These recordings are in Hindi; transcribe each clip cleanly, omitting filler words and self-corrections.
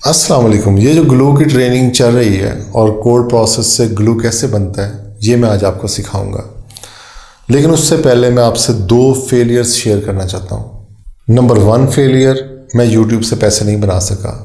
अस्सलाम वालेकुम। ये जो ग्लू की ट्रेनिंग चल रही है और कोड प्रोसेस से ग्लू कैसे बनता है, ये मैं आज आपको सिखाऊंगा। लेकिन उससे पहले मैं आपसे दो फेलियर्स शेयर करना चाहता हूँ। नंबर वन फेलियर, मैं यूट्यूब से पैसे नहीं बना सका,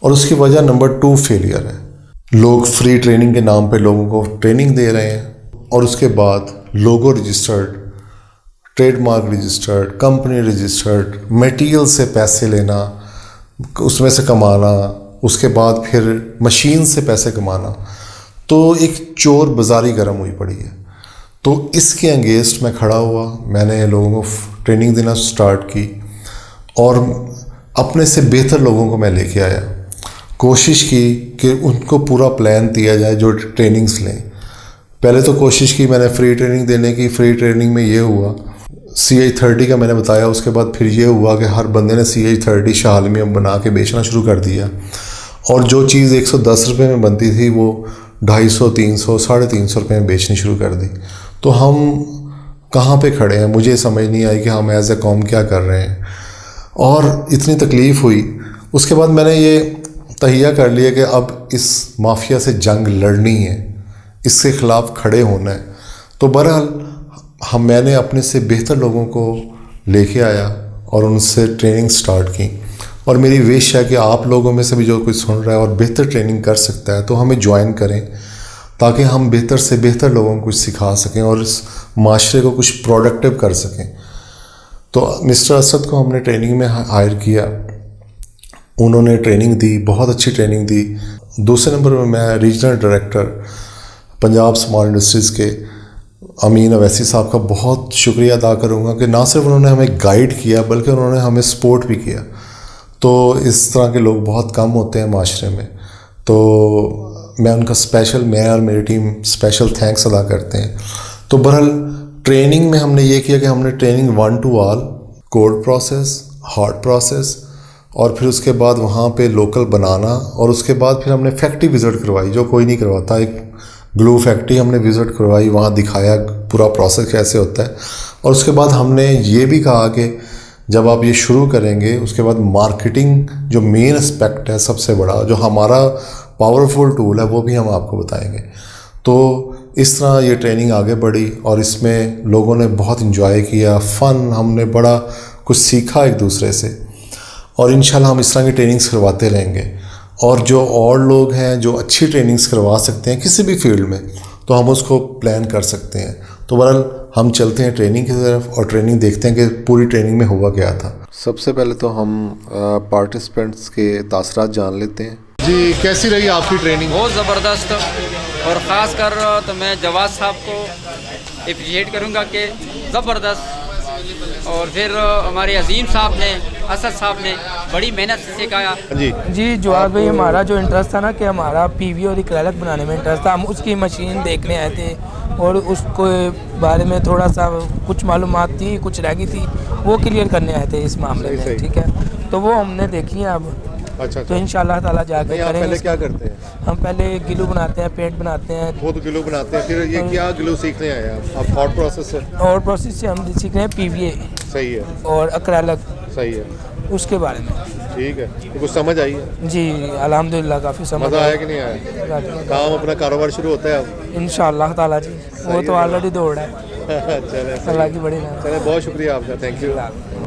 और उसकी वजह नंबर टू फेलियर है। लोग फ्री ट्रेनिंग के नाम पे लोगों को ट्रेनिंग दे रहे हैं और उसके बाद logo registered, trademark registered, company registered material से पैसे लेना, उसमें से कमाना, उसके बाद फिर मशीन से पैसे कमाना, तो एक चोर बाजारी गर्म हुई पड़ी है। तो इसके अगेंस्ट मैं खड़ा हुआ, मैंने लोगों को ट्रेनिंग देना स्टार्ट की और अपने से बेहतर लोगों को मैं लेके आया। कोशिश की कि उनको पूरा प्लान दिया जाए जो ट्रेनिंग्स लें। पहले तो कोशिश की मैंने फ्री ट्रेनिंग देने की। फ्री ट्रेनिंग में ये हुआ, CH30 का मैंने बताया। उसके बाद फिर ये हुआ कि हर बंदे ने CH30 शालमी बना के बेचना शुरू कर दिया, और जो चीज़ 110 रुपये में बनती थी वो 250, 300, 350 रुपये में बेचनी शुरू कर दी। तो हम कहाँ पे खड़े हैं, मुझे समझ नहीं आई कि हम एज ए कौम क्या कर रहे हैं, और इतनी तकलीफ़ हुई। उसके बाद मैंने ये तहिया कर लिया कि अब इस माफिया से जंग लड़नी है, इसके ख़िलाफ़ खड़े होना है। तो बहरहाल मैंने अपने से बेहतर लोगों को लेके आया और उनसे ट्रेनिंग स्टार्ट की। और मेरी विश है कि आप लोगों में से भी जो कोई सुन रहा है और बेहतर ट्रेनिंग कर सकता है तो हमें ज्वाइन करें, ताकि हम बेहतर से बेहतर लोगों को कुछ सिखा सकें और इस माशरे को कुछ प्रोडक्टिव कर सकें। तो मिस्टर असद को हमने ट्रेनिंग में हायर किया, उन्होंने ट्रेनिंग दी, बहुत अच्छी ट्रेनिंग दी। दूसरे नंबर पर मैं regional director Punjab small industries के अमीन अवैसी साहब का बहुत शुक्रिया अदा करूँगा कि ना सिर्फ उन्होंने हमें गाइड किया बल्कि उन्होंने हमें सपोर्ट भी किया। तो इस तरह के लोग बहुत कम होते हैं माशरे में, तो मैं उनका स्पेशल, मैं और मेरी टीम स्पेशल थैंक्स अदा करते हैं। तो बहरहाल ट्रेनिंग में हमने ये किया कि हमने training 1 to all, code process, hard process, और फिर उसके बाद वहाँ पे लोकल बनाना, और उसके बाद फिर हमने फैक्ट्री विज़िट करवाई जो कोई नहीं करवाता। एक ग्लू फैक्ट्री हमने विज़िट करवाई, वहाँ दिखाया पूरा प्रोसेस कैसे होता है। और उसके बाद हमने ये भी कहा कि जब आप ये शुरू करेंगे उसके बाद मार्केटिंग जो मेन एस्पेक्ट है, सबसे बड़ा जो हमारा पावरफुल टूल है, वो भी हम आपको बताएंगे। तो इस तरह ये ट्रेनिंग आगे बढ़ी और इसमें लोगों ने बहुत इन्जॉय किया, फ़न, हमने बड़ा कुछ सीखा एक दूसरे से, और इंशाल्लाह हम इस तरह की ट्रेनिंग्स करवाते रहेंगे। और जो और लोग हैं जो अच्छी ट्रेनिंग्स करवा सकते हैं किसी भी फील्ड में, तो हम उसको प्लान कर सकते हैं। तो बहरहाल हम चलते हैं ट्रेनिंग की तरफ और ट्रेनिंग देखते हैं कि पूरी ट्रेनिंग में हुआ क्या था। सबसे पहले तो हम पार्टिसिपेंट्स के तासरात जान लेते हैं। जी, कैसी रही आपकी ट्रेनिंग? बहुत ज़बरदस्त, और ख़ास कर तो मैं जवाद साहब को अप्रिशिएट करूँगा कि ज़बरदस्त। और फिर हमारे अजीम साहब ने, असद साहब ने बड़ी मेहनत से सिखाया। जी जवाद भाई, हमारा जो इंटरेस्ट था ना कि हमारा PV और एक्रेलिक बनाने में इंटरेस्ट था, हम उसकी मशीन देखने आए थे और उसको बारे में थोड़ा सा कुछ मालूमात थी, कुछ रह गई थी, वो क्लियर करने आए थे इस मामले में। ठीक है, तो वो हमने देखी है अब। अच्छा। तो इंशाल्लाह ताला जाके करेंगे। पहले क्या करते हैं? हम पहले ग्लू बनाते हैं, पेंट बनाते हैं। वो तो ग्लू बनाते हैं, फिर ये क्या ग्लू सीखने आए हैं आप? हॉट प्रोसेस से? और प्रोसेस से हम सीख रहे हैं PVA। सही है। और एक्रेलिक। सही है। उसके बारे में ठीक है, तो कुछ समझ आई है? जी अल्हम्दुलिल्लाह, काफ़ी समझ मज़ा आया कि नहीं आया? काम अपना कारोबार शुरू होता है अब इंशाअल्लाह ताला जी, वो तो ऑलरेडी दौड़ है। चले, अल्लाह की बड़ी नाम। चले, बहुत शुक्रिया आपका, थैंक यू।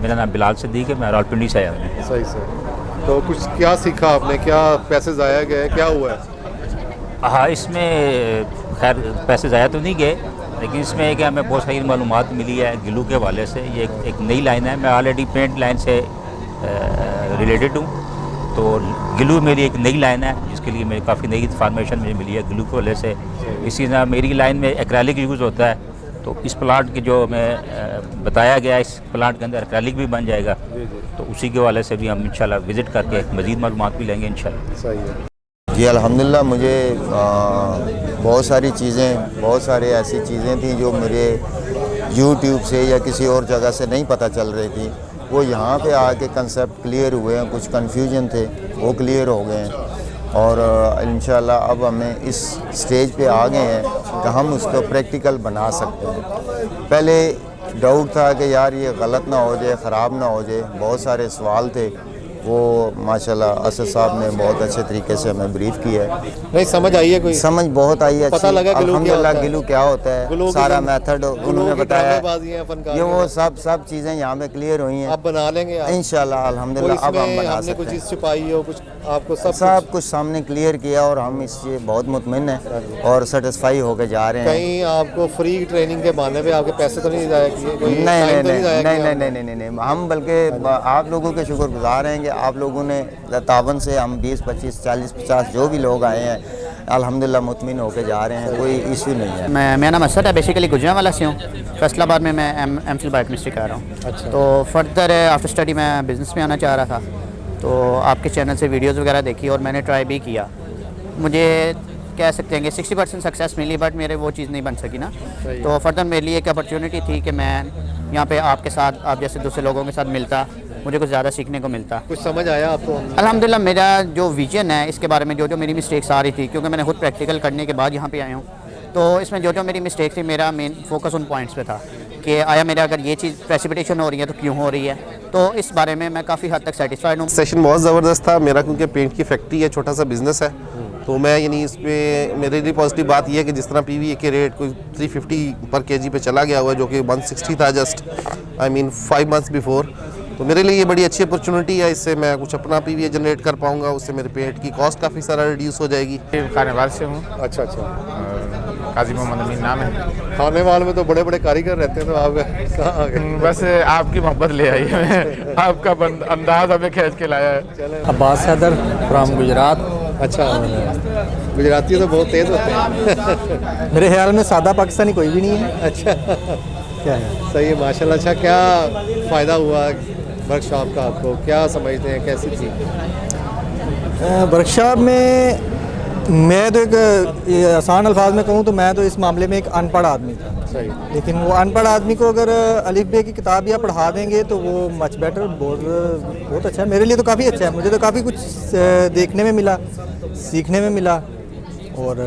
मेरा नाम बिलाल सिद्दीक है, मैं रावलपिंडी से आया हूँ। सही सर। तो कुछ क्या सीखा आपने, क्या पैसे ज़ाया गए, क्या हुआ है? हाँ, इसमें खैर पैसे ज़ाया तो नहीं गए, लेकिन इसमें एक हमें बहुत सारी मालूमात मिली है ग्लू के हवाले से। ये एक नई लाइन है, मैं ऑलरेडी पेंट लाइन से रिलेटेड हूँ, तो ग्लू मेरी एक नई लाइन है जिसके लिए मेरी काफ़ी नई इन्फॉर्मेशन मुझे मिली है ग्लू के वजह से। इसी तरह मेरी लाइन में एक्रेलिक यूज़ होता है, तो इस प्लांट के जो मैं बताया गया, इस प्लांट के अंदर एक्रेलिक भी बन जाएगा, तो उसी के वाले से भी हम इंशाल्लाह विज़िट करके मज़ीद मालूमात भी लेंगे इंशाल्लाह। सही है जी अल्हम्दुलिल्लाह। मुझे बहुत सारी चीज़ें, बहुत सारी ऐसी चीज़ें थी जो मुझे यूट्यूब से या किसी और जगह से नहीं पता चल रही थी, वो यहाँ पे आके कंसेप्ट क्लियर हुए हैं। कुछ कन्फ्यूजन थे वो क्लियर हो गए हैं, और इंशाल्लाह अब हमें इस स्टेज पे आ गए हैं कि हम उसको प्रैक्टिकल बना सकते हैं। पहले डाउट था कि यार ये गलत ना हो जाए, ख़राब ना हो जाए, बहुत सारे सवाल थे, वो माशाल्लाह असद साहब ने बहुत अच्छे तरीके से हमें ब्रीफ किया है। नहीं समझ आई है कोई? समझ बहुत आई है, पता लगा ग्लू क्या अल्हम्दुलिल्लाह होता है? ग्लू क्या होता है, सारा मेथड उन्होंने बताया। ये वो सब चीज़ें यहाँ पे क्लियर हुई हैं। आप बना लेंगे इंशाल्लाह अल्हम्दुलिल्लाह अब हम बना हमने कुछ सकते चीज़ हैं। छुपाई हो, कुछ आपको सब कुछ सामने क्लियर किया और हम इससे बहुत मुतमिन हैं और सेटिस्फाई होकर जा रहे हैं। कहीं आपको फ्री ट्रेनिंग के बहाने पे आपके पैसे तो नहीं जाया किए? कोई नहीं टाइम नहीं तो नहीं जाया नहीं किया? नहीं नहीं नहीं नहीं हम बल्कि आप लोगों के शुक्रगुजार हैं कि आप लोगों ने तावन से हम 20 25 40 50 जो भी लोग आए हैं अल्हम्दुलिल्लाह मुतमिन होकर जा रहे हैं, कोई इशू नहीं है। मेरा नाम असद है, बेसिकली गुजरांवाला से हूँ। फैसलाबाद में मैं एम.फिल बायोकेमिस्ट्री कर रहा हूँ। अच्छा। तो फर्दर आफ्टर स्टडी मैं बिज़नेस में आना चाह रहा था, तो आपके चैनल से वीडियोस वगैरह देखी और मैंने ट्राई भी किया। मुझे कह सकते हैं कि 60% सक्सेस मिली, बट मेरे वो चीज़ नहीं बन सकी ना। तो फर्दर मेरे लिए एक अपॉर्चुनिटी थी कि मैं यहाँ पे आपके साथ, आप जैसे दूसरे लोगों के साथ मिलता, मुझे कुछ ज़्यादा सीखने को मिलता। कुछ समझ आया आपको? अल्हम्दुलिल्लाह मेरा जो विजन है इसके बारे में, जो मेरी मिस्टेक्स आ रही थी, क्योंकि मैंने खुद प्रैक्टिकल करने के बाद यहाँ पे आया हूँ, तो इसमें जो मेरी मिस्टेक थी, मेरा मेन फोकस उन पॉइंट्स पे था कि आया मेरा अगर ये चीज़ प्रेसिपिटेशन हो रही है तो क्यों हो रही है। तो इस बारे में मैं काफ़ी हद तक सेटिस्फाइड हूँ। सेशन बहुत ज़बरदस्त था मेरा, क्योंकि पेंट की फैक्ट्री है, छोटा सा बिज़नेस है। तो मैं यानी इस पर मेरे लिए पॉजिटिव बात यह है कि जिस तरह PVA के रेट कोई 350 पर kg पे चला गया हुआ है, जो कि 160 था जस्ट 5 मंथ्स बिफोर। तो मेरे लिए ये बड़ी अच्छी अपॉर्चुनिटी है, इससे मैं कुछ अपना PVA जनरेट कर पाऊँगा, उससे मेरे पेंट की कॉस्ट काफ़ी सारा रिड्यूस हो जाएगी। खानेवाल से हूँ। अच्छा अच्छा। काजी मोहम्मद अमीन नाम है। खानेवाल में तो बड़े बड़े कारीगर रहते हैं, तो आप कहाँ आ गए? बस आपकी मोहब्बत ले आई है, आपका अंदाज हमें खींच के लाया है। अब्बास हैदर फ्राम गुजरात। अच्छा, गुजराती तो बहुत तेज़ होते हैं। मेरे ख्याल में सादा पाकिस्तानी कोई भी नहीं है। अच्छा, क्या है? सही है माशाल्लाह। अच्छा, क्या फ़ायदा हुआ वर्कशॉप का आपको? क्या समझते हैं, कैसी थी वर्कशॉप में? मैं तो एक ये आसान अल्फाज में कहूँ तो मैं तो इस मामले में एक अनपढ़ आदमी था। सही। लेकिन वो अनपढ़ आदमी को अगर अलिफ बे की किताब या पढ़ा देंगे तो वो मच बेटर, बहुत अच्छा है। मेरे लिए तो काफ़ी अच्छा है, मुझे तो काफ़ी कुछ देखने में मिला, सीखने में मिला, और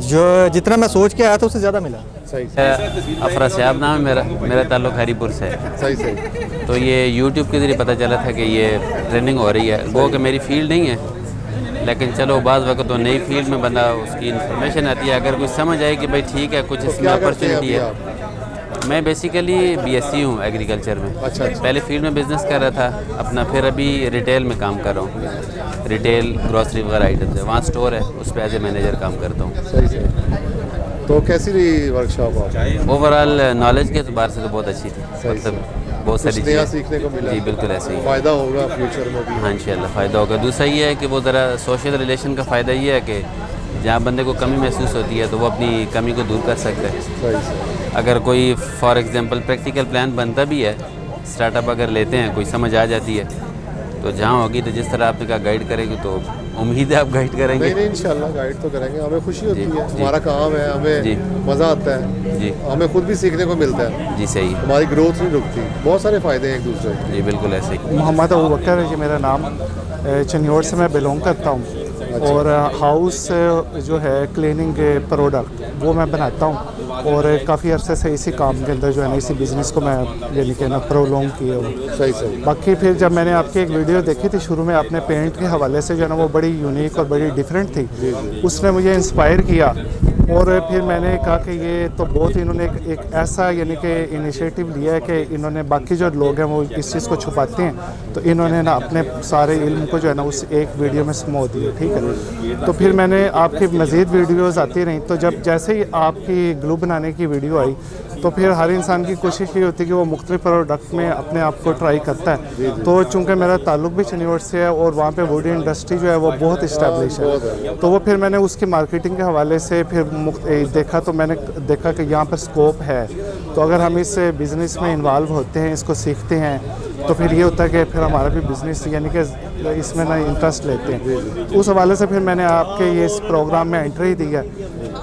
जो जितना मैं सोच के आया था उससे ज़्यादा मिला। सही। अफरा सयाब नाम है मेरा ताल्लुक हरीपुर से है। सही सही। तो ये यूट्यूब के ज़रिए पता चला था कि ये ट्रेनिंग हो रही है। वो कि मेरी फील्ड नहीं है, लेकिन चलो बाज़ वक्त तो नई फील्ड में बंदा उसकी इन्फॉर्मेशन आती है, अगर कुछ समझ आए कि भाई ठीक है कुछ इसमें अपॉर्चुनिटी है। मैं बेसिकली BSc हूँ एग्रीकल्चर में। अच्छा। पहले फील्ड में बिज़नेस कर रहा था अपना, फिर अभी रिटेल में काम कर रहा हूँ। रिटेल ग्रॉसरी वगैरह आइटम्स है, वहाँ स्टोर है, उस पर एज ए मैनेजर काम करता हूँ। सही सही। तो कैसी रही वर्कशॉप आप? ओवरऑल नॉलेज के एतबार से तो बहुत अच्छी थी, मतलब बहुत सारी नया चीज़ें सीखने को मिला। जी बिल्कुल ऐसे ही। फ़ायदा होगा फ्यूचर में भी। हाँ इंशाल्लाह फ़ायदा होगा। दूसरा ये है कि वो ज़रा सोशल रिलेशन का फ़ायदा ये है कि जहाँ बंदे को कमी महसूस होती है तो वो अपनी कमी को दूर कर सकता है। सही सही। अगर कोई फॉर एग्जांपल प्रैक्टिकल प्लान बनता भी है, स्टार्टअप अगर लेते हैं, कोई समझ आ जाती है, तो जहाँ होगी तो जिस तरह आपने कहा गाइड करेगी, तो उम्मीद है आप गाइड करेंगे। नहीं इंशाल्लाह गाइड तो करेंगे, हमें खुशी होती है, हमारा काम है, हमें मज़ा आता है जी, हमें खुद भी सीखने को मिलता है। जी सही, हमारी ग्रोथ नहीं रुकती, बहुत सारे फ़ायदे हैं एक दूसरे के। जी बिल्कुल ऐसे ही। मोहम्मद अबू बकर है जी मेरा नाम, चनियोर से मैं बिलोंग करता हूँ। और हाउस जो है क्लीनिंग प्रोडक्ट वो मैं बनाता हूँ, और काफ़ी अरसे से इसी काम के अंदर जो है ना इसी बिज़नेस को मैं यानी कि ना प्रोलॉन्ग किए हूँ। सही सही। बाकी फिर जब मैंने आपकी एक वीडियो देखी थी शुरू में, आपने पेंट के हवाले से जो है ना वो बड़ी यूनिक और बड़ी डिफरेंट थी, उसने मुझे इंस्पायर किया। और फिर मैंने कहा कि ये तो बहुत इन्होंने एक ऐसा यानी कि इनिशिएटिव लिया है कि इन्होंने बाकी जो लोग हैं वो इस चीज़ को छुपाते हैं, तो इन्होंने ना अपने सारे इल्म को जो है ना उस एक वीडियो में समो दिया। ठीक है, तो फिर मैंने आपकी मज़ीद वीडियोज़ आती रहीं, तो जब जैसे ही आपकी ग्लू बनाने की वीडियो आई तो फिर हर इंसान की कोशिश ये होती है कि वो मुख्तलिफ प्रोडक्ट में अपने आप को ट्राई करता है। तो चूँकि मेरा ताल्लुक भी चनियोर से है और वहाँ पे वुड इंडस्ट्री जो है वो बहुत इस्टेब्लिश है, तो वो फिर मैंने उसकी मार्केटिंग के हवाले से फिर देखा, तो मैंने देखा कि यहाँ पर स्कोप है। तो अगर हम इस बिज़नेस में इन्वॉल्व होते हैं, इसको सीखते हैं, तो फिर ये होता है कि फिर हमारा भी बिज़नेस यानी कि इसमें ना इंटरेस्ट लेते हैं। उस हवाले से फिर मैंने आपके ये इस प्रोग्राम में एंट्री दी है।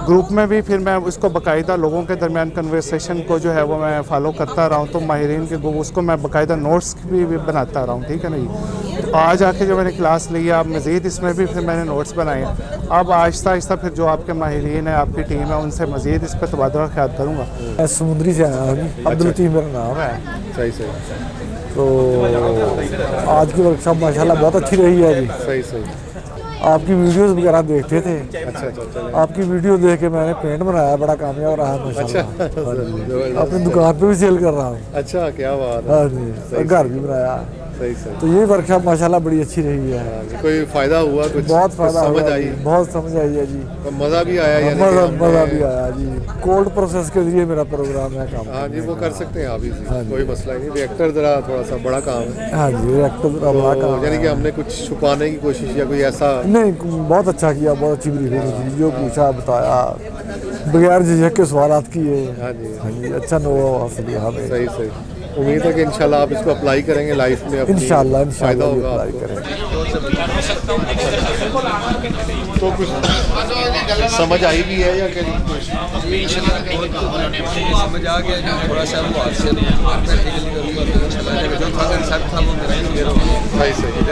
ग्रुप में भी फिर मैं उसको बाकायदा लोगों के दरमियान कन्वर्सेशन को जो है वो मैं फ़ॉलो करता रहा हूँ, तो माहिरीन के उसको मैं बाकायदा नोट्स भी बनाता रहा हूँ। ठीक है ना जी। तो आज आके जो मैंने क्लास ली है, अब मज़ीद इसमें भी फिर मैंने नोट्स बनाए हैं। अब आहिस्ता आहिस्ता फिर जो आपके माहिरीन है, आपकी टीम है, उनसे मज़ीद इस पर तबादला ख्याल करूँगा। समुद्री से आया, अब्दुल लतीफ़ मेरा नाम है। सही सही। तो आज की वर्कशॉप माशाल्लाह बहुत अच्छी रही है जी। सही सही। आपकी वीडियोस वगैरह देखते थे, अच्छा अच्छा। आपकी वीडियो देख के मैंने पेंट बनाया, बड़ा कामयाब रहा माशाल्लाह। अच्छा। हाँ जी। अपनी दुकान पे भी सेल कर रहा हूँ। अच्छा, क्या बात है। हाँ जी, और घर भी बनाया। सही सही। तो ये वर्कशॉप माशाल्लाह बड़ी अच्छी रही है। कोई फायदा हुआ? कुछ बहुत फायदा समझ हुआ आई? जी, बहुत समझ आई है जी। मज़ा भी आया? यानी मज़ा कि मज़ा हमने- भी आया जी। कोल्ड प्रोसेस के जरिए मेरा प्रोग्राम है काम। हाँ जी, वो कर सकते हैं आप इजी, हाँ जी। कोई मसला नहीं। रिएक्टर ज़रा थोड़ा सा बड़ा काम है। हाँ जी, रिएक्टर बड़ा काम तो यानी कि है। हमने कुछ छुपाने की कोशिश या कोई ऐसा? नहीं, बहुत अच्छा किया, बहुत अच्छी ब्रीफिंग थी, जो पूछा बताया, बगैर झिझक के सवालात किए। हाँ जी। हाँ जी, अच्छा अनुभव हासिल किया हमें। सही सही। उम्मीद है कि इंशाल्लाह आप इसको अप्लाई करेंगे लाइफ में, अपनी इंशाल्लाह फायदा होगा अप्लाई आपको। करेंगे। तो कुछ समझ आई भी है या क्या? समझ आ गया, थोड़ा सा वो हाथ से सही सही।